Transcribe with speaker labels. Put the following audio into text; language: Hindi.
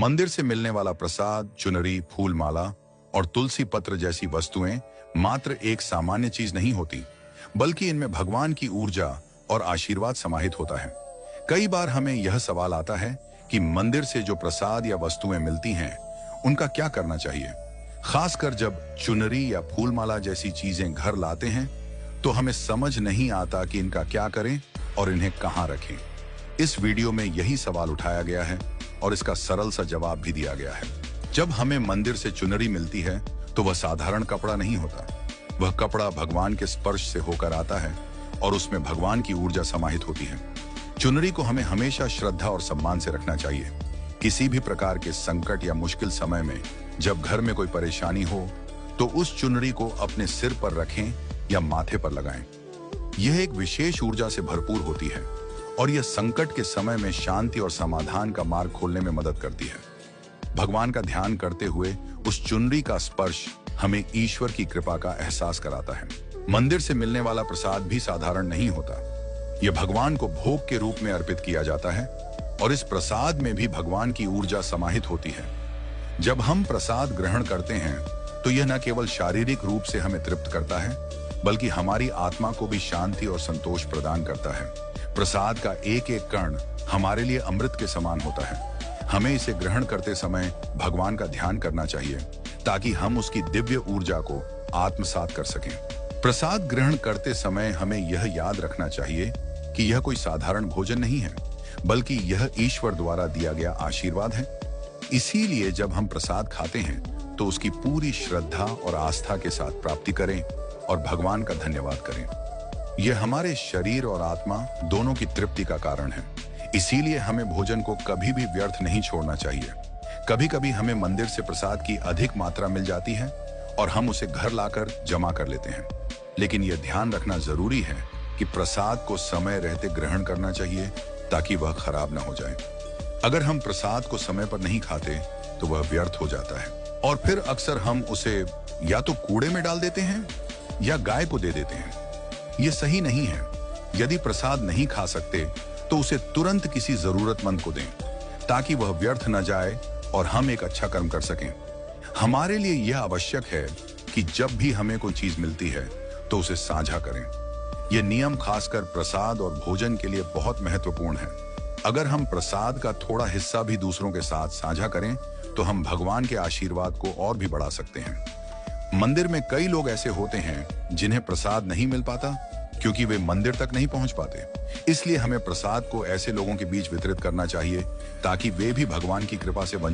Speaker 1: मंदिर से मिलने वाला प्रसाद, चुनरी, फूल माला और तुलसी पत्र जैसी वस्तुएं मात्र एक सामान्य चीज नहीं होती, बल्कि इनमें भगवान की ऊर्जा और आशीर्वाद समाहित होता है। कई बार हमें यह सवाल आता है कि मंदिर से जो प्रसाद या वस्तुएं मिलती हैं, उनका क्या करना चाहिए। खासकर जब चुनरी या फूल माला जैसी चीजें घर लाते हैं, तो हमें समझ नहीं आता कि इनका क्या करें और इन्हें कहां रखें। इस वीडियो में यही सवाल उठाया गया है और इसका सरल सा जवाब भी दिया गया है। जब हमें मंदिर से चुनरी मिलती है, तो वह साधारण कपड़ा नहीं होता। वह कपड़ा भगवान के स्पर्श से होकर आता है और उसमें भगवान की ऊर्जा समाहित होती है। चुनरी को हमें हमेशा श्रद्धा और सम्मान से रखना चाहिए। किसी भी प्रकार के संकट या मुश्किल समय में जब घर में कोई परेशानी हो, तो उस चुनरी को अपने सिर पर रखें या माथे पर लगाएं। यह एक विशेष ऊर्जा से भरपूर होती है और यह संकट के समय में शांति और समाधान का मार्ग खोलने में मदद करती है। भगवान का ध्यान करते हुए उस चुनरी का स्पर्श हमें ईश्वर की कृपा का एहसास कराता है। मंदिर से मिलने वाला प्रसाद भी साधारण नहीं होता। यह भगवान को भोग के रूप में अर्पित किया जाता है और इस प्रसाद में भी भगवान की ऊर्जा समाहित होती है। जब हम प्रसाद ग्रहण करते हैं, तो यह न केवल शारीरिक रूप से हमें तृप्त करता है, बल्कि हमारी आत्मा को भी शांति और संतोष प्रदान करता है। प्रसाद का एक एक कण हमारे लिए अमृत के समान होता है। हमें इसे ग्रहण करते समय भगवान का ध्यान करना चाहिए, ताकि हम उसकी दिव्य ऊर्जा को आत्मसात कर सकें। प्रसाद ग्रहण करते समय हमें यह याद रखना चाहिए कि यह कोई साधारण भोजन नहीं है, बल्कि यह ईश्वर द्वारा दिया गया आशीर्वाद है। इसीलिए जब हम प्रसाद खाते हैं, तो उसकी पूरी श्रद्धा और आस्था के साथ प्राप्ति करें और भगवान का धन्यवाद करें। यह हमारे शरीर और आत्मा दोनों की तृप्ति का कारण है। इसीलिए हमें भोजन को कभी भी व्यर्थ नहीं छोड़ना चाहिए। कभी कभी हमें मंदिर से प्रसाद की अधिक मात्रा मिल जाती है और हम उसे घर लाकर जमा कर लेते हैं, लेकिन यह ध्यान रखना जरूरी है कि प्रसाद को समय रहते ग्रहण करना चाहिए, ताकि वह खराब ना हो जाए। अगर हम प्रसाद को समय पर नहीं खाते, तो वह व्यर्थ हो जाता है और फिर अक्सर हम उसे या तो कूड़े में डाल देते हैं या गाय को दे देते हैं। यह सही नहीं है। यदि प्रसाद नहीं खा सकते, तो उसे तुरंत किसी जरूरतमंद को दें, ताकि वह व्यर्थ न जाए और हम एक अच्छा कर्म कर सकें। हमारे लिए यह आवश्यक है कि जब भी हमें कोई चीज मिलती है, तो उसे साझा करें। यह नियम खासकर प्रसाद और भोजन के लिए बहुत महत्वपूर्ण है। अगर हम प्रसाद का थोड़ा हिस्सा भी दूसरों के साथ साझा करें, तो हम भगवान के आशीर्वाद को और भी बढ़ा सकते हैं। मंदिर में कई लोग ऐसे होते हैं जिन्हें प्रसाद नहीं मिल पाता, क्योंकि वे मंदिर तक नहीं पहुंच पाते। इसलिए हमें प्रसाद को ऐसे लोगों के बीच वितरित करना चाहिए, ताकि वे भी भगवान की कृपा से वंचित